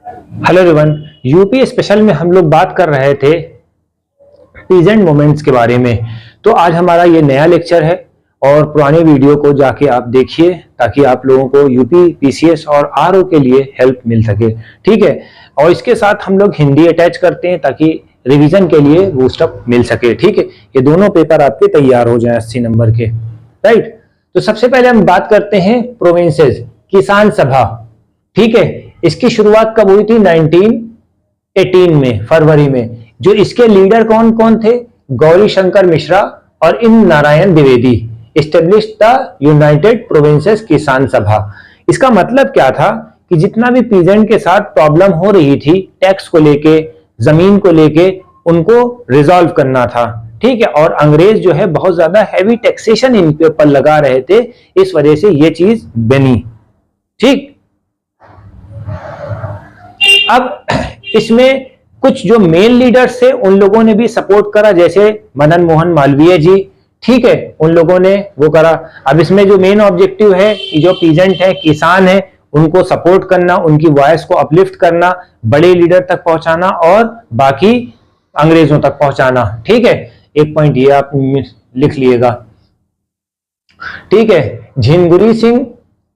Hello everyone, UP special में हम लोग बात कर रहे थे पीजेंट मोमेंट्स के बारे में। तो आज हमारा ये नया लेक्चर है और पुराने वीडियो को जाके आप देखिए ताकि आप लोगों को यूपी पीसीएस और आरओ के लिए हेल्प मिल सके। ठीक है, और इसके साथ हम लोग हिंदी अटैच करते हैं ताकि रिवीजन के लिए बूस्टअप मिल सके। ठीक है, ये दोनों पेपर आपके तैयार हो जाए 80 नंबर के। राइट, तो सबसे पहले हम बात करते हैं प्रोविंसेस, किसान सभा। ठीक है, इसकी शुरुआत कब हुई थी? 1918 में, फरवरी में। जो इसके लीडर कौन कौन थे? गौरी शंकर मिश्रा और इन Narayan Dwivedi establish the United Provinces Kisan Sabha. इसका मतलब क्या था कि जितना भी पीजेंट के साथ प्रॉब्लम हो रही थी टैक्स को लेके, जमीन को लेके, उनको रिजॉल्व करना था। ठीक है, और अंग्रेज जो है बहुत ज्यादा हैवी टैक्सेशन इनके ऊपर लगा रहे थे, इस वजह से ये चीज बनी। ठीक, अब इसमें कुछ जो मेन लीडर्स थे उन लोगों ने भी सपोर्ट करा, जैसे मदन मोहन मालवीय जी। ठीक है, उन लोगों ने वो करा। अब इसमें जो मेन ऑब्जेक्टिव है कि जो पीजेंट है, किसान है, उनको सपोर्ट करना, उनकी वॉइस को अपलिफ्ट करना, बड़े लीडर तक पहुंचाना और बाकी अंग्रेजों तक पहुंचाना। ठीक है, एक पॉइंट ये आप लिख लिएगा। ठीक है, झिंगुरी सिंह,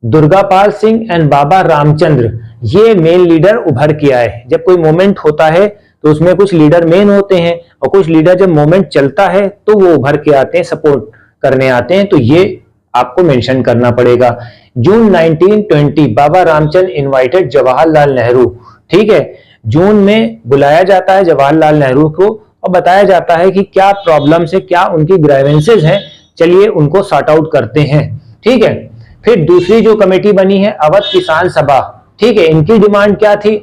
दुर्गापाल सिंह एंड बाबा रामचंद्र, ये मेन लीडर उभर के आए। जब कोई मोमेंट होता है तो उसमें कुछ लीडर मेन होते हैं और कुछ लीडर जब मोमेंट चलता है तो वो उभर के आते हैं, सपोर्ट करने आते हैं। तो ये आपको मेंशन करना पड़ेगा। जून 1920 बाबा रामचंद्र इनवाइटेड जवाहरलाल नेहरू। ठीक है, जून में बुलाया जाता है जवाहरलाल नेहरू को और बताया जाता है कि क्या प्रॉब्लम्स है, क्या उनकी ग्राइवेंसेस हैं, चलिए उनको सॉर्ट आउट करते हैं। ठीक है, फिर दूसरी जो कमेटी बनी है अवध किसान सभा। ठीक है, इनकी डिमांड क्या थी?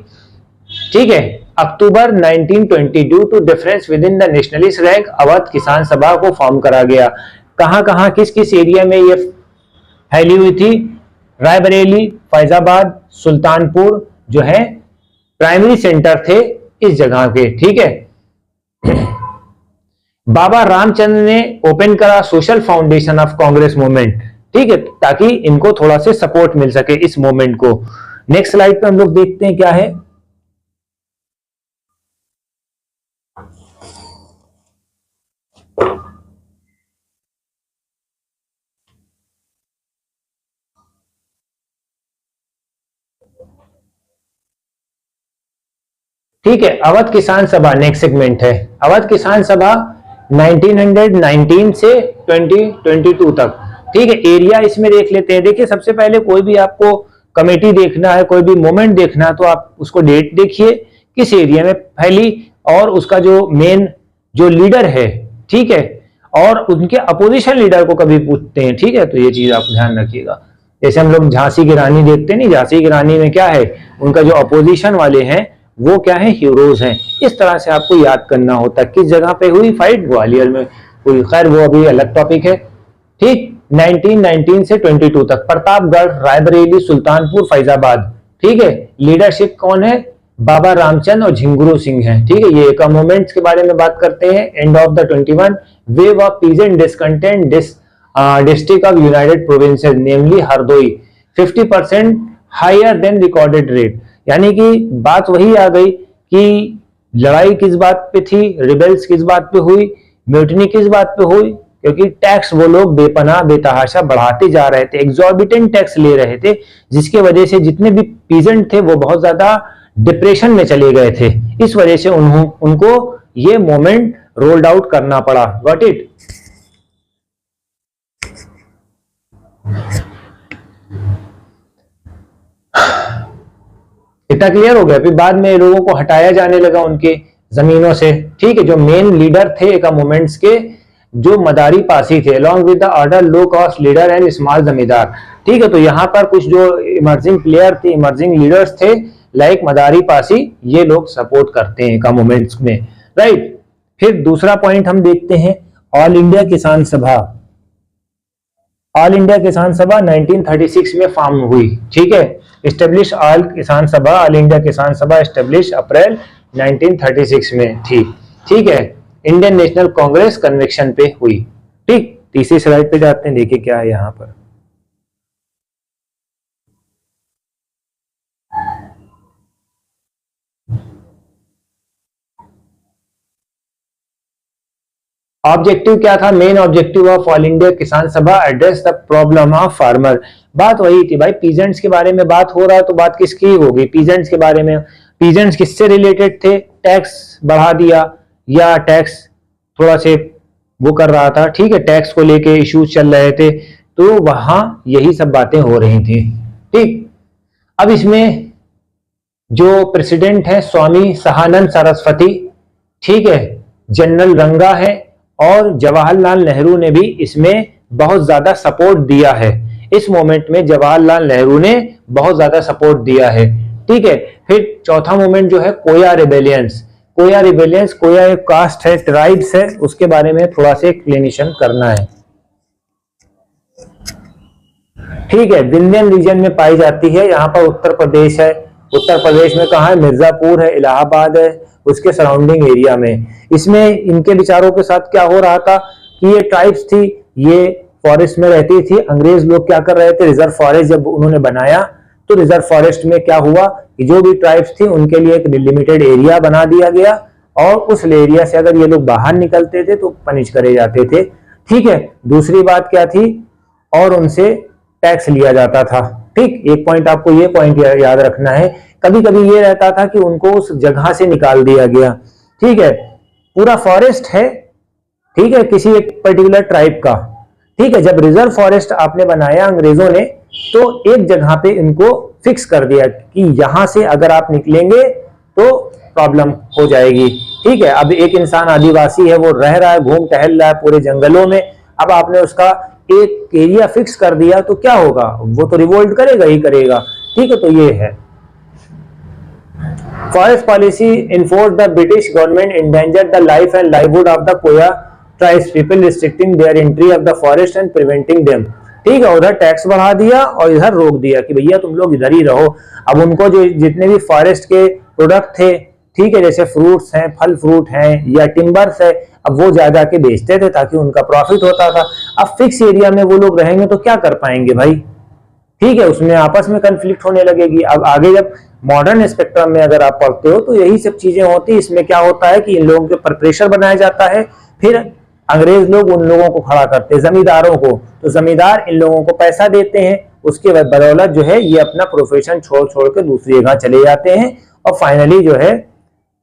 ठीक है, October 1920 due to difference within the nationalist rank Awadh Kisan Sabha को फॉर्म करा गया। कहां कहां किस किस एरिया में ये फैली हुई थी? रायबरेली, फैजाबाद, सुल्तानपुर जो है प्राइमरी सेंटर थे इस जगह के। ठीक है, बाबा रामचंद्र ने ओपन करा social foundation of Congress movement. ठीक है, ताकि इनको थोड़ा से सपोर्ट मिल सके इस मूवमेंट को। नेक्स्ट स्लाइड पे हम लोग देखते हैं क्या है। ठीक है, अवध किसान सभा नेक्स्ट सेगमेंट है। अवध किसान सभा 1919 से 2022 तक। ठीक है, एरिया इसमें देख लेते हैं। देखिए, सबसे पहले कोई भी आपको कमेटी देखना है, कोई भी मूवमेंट देखना है तो आप उसको डेट देखिए किस एरिया में फैली और उसका जो मेन जो लीडर है। ठीक है, और उनके अपोजिशन लीडर को कभी पूछते हैं। ठीक है, तो ये चीज आप ध्यान रखिएगा। जैसे हम लोग झांसी की रानी देखते हैं, नहीं, झांसी की रानी में क्या है, उनका जो अपोजिशन वाले हैं वो क्या है, हीरोज हैं। इस तरह से आपको याद करना होता है। किस जगह पे हुई फाइट? ग्वालियर में हुई। खैर वो अभी अलग टॉपिक है। ठीक, 1919 से 22 तक प्रतापगढ़, रायबरेली, सुल्तानपुर, फैजाबाद। ठीक है, लीडरशिप कौन है? बाबा रामचंद्र और झिंगुरू सिंह हैं। ठीक है, ये एक मूवमेंट्स के बारे में बात करते हैं। End of the 21 wave of peasant discontent district of United Provinces namely Hardoi 50% higher than recorded rate. यानी कि बात वही आ गई कि लड़ाई किस बात पे थी, रिबेल्स किस बात पे हुई, म्यूटनी किस बात पे हुई, क्योंकि टैक्स वो लोग बेपनाह बेतहाशा बढ़ाते जा रहे थे, एग्जॉर्बिटेंट टैक्स ले रहे थे, जिसके वजह से जितने भी पीजेंट थे वो बहुत ज्यादा डिप्रेशन में चले गए थे। इस वजह से उनको ये मोमेंट रोल्ड आउट करना पड़ा। Got it? इतना क्लियर हो गया? फिर बाद में लोगों को हटाया जाने लगा उनके जमीनों से। ठीक है, जो मेन लीडर थे एक मूवमेंट्स के, जो मदारी पासी थे, along with the other low cost leader and small जमींदार। ठीक है, तो यहाँ पर कुछ जो इमर्जिंग प्लेयर थे, इमर्जिंग लीडर्स थे लाइक मदारी पासी, ये लोग सपोर्ट करते हैं का मूवमेंट्स में। राइट, फिर दूसरा पॉइंट हम देखते हैं ऑल इंडिया किसान सभा। ऑल इंडिया किसान सभा 1936 में फॉर्म हुई। ठीक है, स्टेब्लिश ऑल किसान सभा, ऑल इंडिया किसान सभा स्टेब्लिश अप्रैल 1936 में थी। ठीक है, इंडियन नेशनल कांग्रेस कन्वेंशन पे हुई। ठीक, तीसरी स्लाइड पे जाते हैं, देखिए क्या है यहाँ पर। ऑब्जेक्टिव क्या था, main objective of all India किसान सभा, address the problem of farmer. बात वही थी भाई, पीजेंट्स के बारे में बात हो रहा है तो बात किसकी होगी, पीजेंट्स के बारे में। पीजेंट्स किससे रिलेटेड थे, टैक्स बढ़ा दिया या टैक्स थोड़ा से वो कर रहा था, ठीक है, टैक्स को लेके इश्यूज चल रहे थे, तो वहां यही सब बातें हो रही थी। ठीक, अब इसमें जो प्रेसिडेंट है स्वामी सहानंद सरस्वती, ठीक है, जनरल रंगा है, और जवाहरलाल नेहरू ने भी इसमें बहुत ज्यादा सपोर्ट दिया है। इस मोमेंट में जवाहरलाल नेहरू ने बहुत ज्यादा सपोर्ट दिया है। ठीक है, फिर चौथा मोमेंट जो है कोया रिबेलियंस। कोया रिबेलियंस, कोया एक कास्ट है, ट्राइब्स है, उसके बारे में थोड़ा सा एक्सप्लेनेशन करना है। ठीक है, विंध्यन रीजन में पाई जाती है, यहाँ पर उत्तर प्रदेश है। उत्तर प्रदेश में कहाँ है, मिर्जापुर है, इलाहाबाद है, उसके सराउंडिंग एरिया में। इसमें इनके विचारों के साथ क्या हो रहा था कि ये ट्राइब्स थी, ये फॉरेस्ट में रहती थी। अंग्रेज लोग क्या कर रहे थे, रिजर्व फॉरेस्ट जब उन्होंने बनाया तो रिजर्व फॉरेस्ट में क्या हुआ कि जो भी ट्राइब्स थी उनके लिए एक डिलिमिटेड एरिया बना दिया गया, और उस एरिया से अगर ये लोग बाहर निकलते थे तो पनिश करे जाते थे। ठीक है, दूसरी बात क्या थी, और उनसे टैक्स लिया जाता था। ठीक, एक पॉइंट आपको ये पॉइंट याद रखना है, कभी कभी ये रहता था कि उनको उस जगह से निकाल दिया गया। ठीक है, पूरा फॉरेस्ट है, ठीक है, किसी एक पर्टिकुलर ट्राइब का। ठीक है, जब रिजर्व फॉरेस्ट आपने बनाया अंग्रेजों ने, तो एक जगह पे इनको फिक्स कर दिया कि यहां से अगर आप निकलेंगे तो प्रॉब्लम हो जाएगी। ठीक है, अब एक इंसान आदिवासी है, वो रह रहा है, घूम टहल रहा है पूरे जंगलों में, अब आपने उसका एक एरिया फिक्स कर दिया तो क्या होगा, वो तो रिवोल्ट करेगा ही करेगा। ठीक है, तो ये है forest policy enforce the British government endanger the life and livelihood of the Koya tribes people, restricting their entry of the forest and preventing them. ठीक है, उधर टैक्स बढ़ा दिया और इधर रोक दिया कि भैया तुम लोग इधर ही रहो। अब उनको जो जितने भी फॉरेस्ट के प्रोडक्ट थे, ठीक है, जैसे फ्रूट्स हैं, फल फ्रूट हैं या टिम्बर्स है, अब वो जा जाके बेचते थे ताकि उनका प्रॉफिट होता था। अब फिक्स एरिया में वो लोग रहेंगे तो क्या कर पाएंगे भाई, ठीक है, उसमें आपस में कंफ्लिक्ट होने लगेगी। अब आगे जब मॉडर्न स्पेक्ट्रम में अगर आप पढ़ते हो तो यही सब चीजें होती। इसमें क्या होता है कि इन लोगों के ऊपर प्रेशर बनाया जाता है, फिर अंग्रेज लोग उन लोगों को खड़ा करते हैं, जमींदारों को, तो जमींदार इन लोगों को पैसा देते हैं, उसके बाद बदौलत जो है ये अपना प्रोफेशन छोड़ छोड़ के दूसरी जगह चले जाते हैं, और फाइनली जो है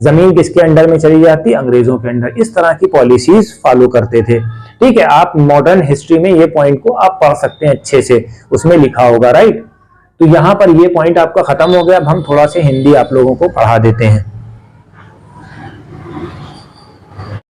जमीन किसके अंडर में चली जाती, अंग्रेजों के अंडर। इस तरह की पॉलिसीज फॉलो करते थे। ठीक है, आप मॉडर्न हिस्ट्री में ये पॉइंट को आप पढ़ सकते हैं अच्छे से, उसमें लिखा होगा, राइट। तो यहां पर ये पॉइंट आपका खत्म हो गया। अब हम थोड़ा से हिंदी आप लोगों को पढ़ा देते हैं।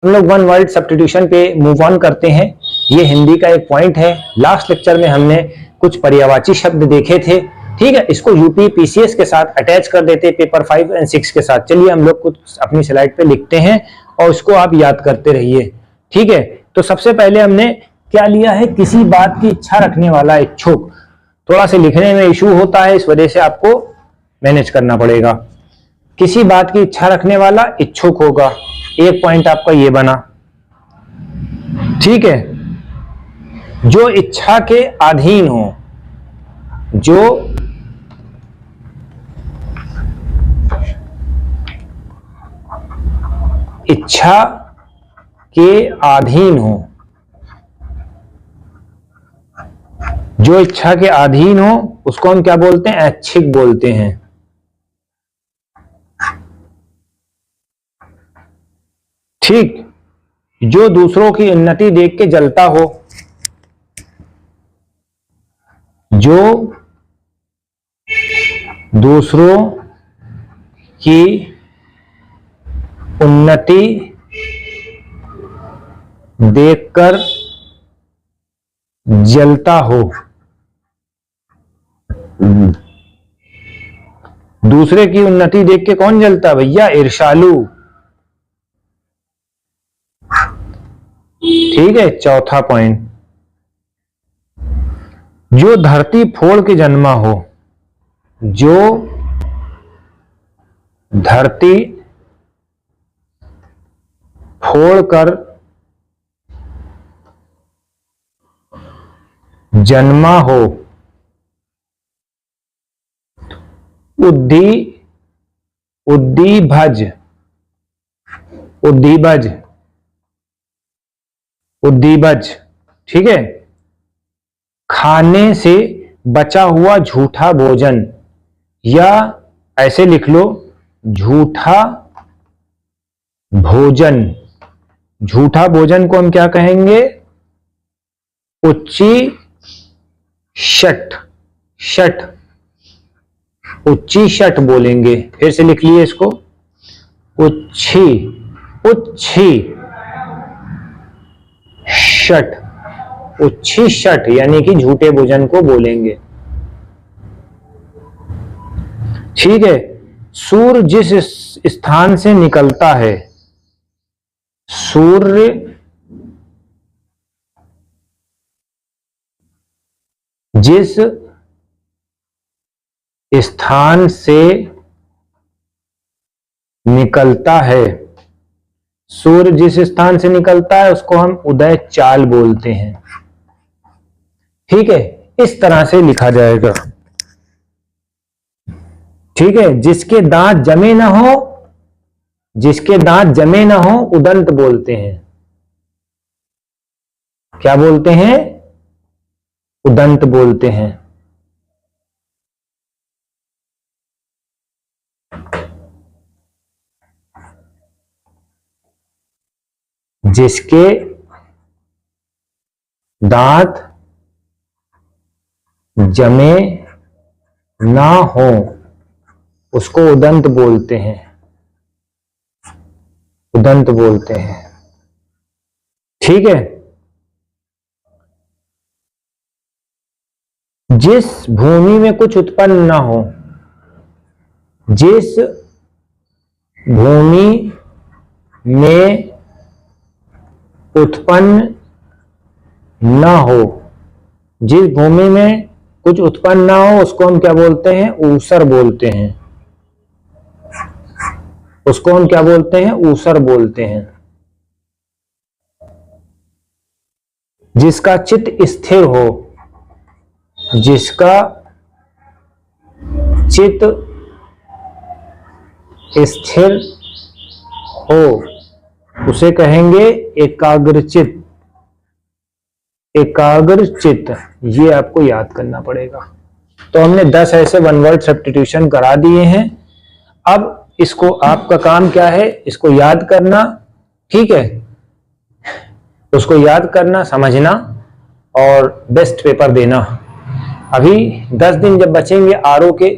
हम लोग वन वर्ड सब्स्टिट्यूशन पे मूव ऑन करते हैं। ये हिंदी का एक पॉइंट है। लास्ट लेक्चर में हमने कुछ पर्यायवाची शब्द देखे थे, ठीक है, इसको यूपी पीसीएस के साथ अटैच कर देते पेपर 5 और 6 के साथ। चलिए हम लोग कुछ अपनी स्लाइड पे लिखते हैं और इसको आप याद करते रहिए। ठीक है, तो सबसे पहले हमने क्या लिया है, किसी बात की इच्छा रखने वाला, इच्छुक। थोड़ा सा लिखने में इशू होता है, इस वजह से आपको मैनेज करना पड़ेगा। किसी बात की इच्छा रखने वाला इच्छुक होगा, एक पॉइंट आपका ये बना। ठीक है, जो इच्छा के अधीन हो, जो इच्छा के अधीन हो, जो इच्छा के अधीन हो उसको हम क्या बोलते हैं, ऐच्छिक बोलते हैं। ठीक, जो दूसरों की उन्नति देख के जलता हो, जो दूसरों की उन्नति देखकर जलता हो। दूसरे की उन्नति देख के कौन जलता भैया, ईर्ष्यालु। ठीक है, चौथा पॉइंट, जो धरती फोड़ के जन्मा हो, जो धरती फोड़कर जन्मा हो, उद्दीभज, उद्दीभज। उद्दीपज, ठीक है। खाने से बचा हुआ झूठा भोजन, या ऐसे लिख लो झूठा भोजन। झूठा भोजन को हम क्या कहेंगे? उच्ची शठ, शठ, उच्ची शठ बोलेंगे। फिर से लिख लिए इसको, उच्छी, उच्छी शठ, उच्छी शठ यानी कि झूठे भोजन को बोलेंगे, ठीक है। सूर्य जिस स्थान से निकलता है, सूर्य जिस स्थान से निकलता है, सूर्य जिस स्थान से निकलता है उसको हम उदय चाल बोलते हैं, ठीक है। इस तरह से लिखा जाएगा, ठीक है। जिसके दांत जमे ना हो, जिसके दांत जमे ना हो उदंत बोलते हैं। क्या बोलते हैं? उदंत बोलते हैं। जिसके दांत जमे ना हो उसको उदंत बोलते हैं, उदंत बोलते हैं, ठीक है। जिस भूमि में कुछ उत्पन्न ना हो, जिस भूमि में उत्पन्न ना हो, जिस भूमि में कुछ उत्पन्न ना हो उसको हम क्या बोलते हैं? ऊसर बोलते हैं, उसको हम क्या बोलते हैं? ऊसर बोलते हैं। जिसका चित्त स्थिर हो, जिसका चित्त स्थिर हो उसे कहेंगे एकाग्रचित्त, एकाग्रचित्त। ये आपको याद करना पड़ेगा। तो हमने 10 ऐसे वन वर्ड सब्स्टिट्यूशन करा दिए हैं। अब इसको आपका काम क्या है? इसको याद करना, ठीक है। उसको याद करना, समझना और बेस्ट पेपर देना। अभी 10 दिन जब बचेंगे आरओ के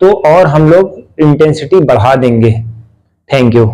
तो और हम लोग इंटेंसिटी बढ़ा देंगे। Thank you.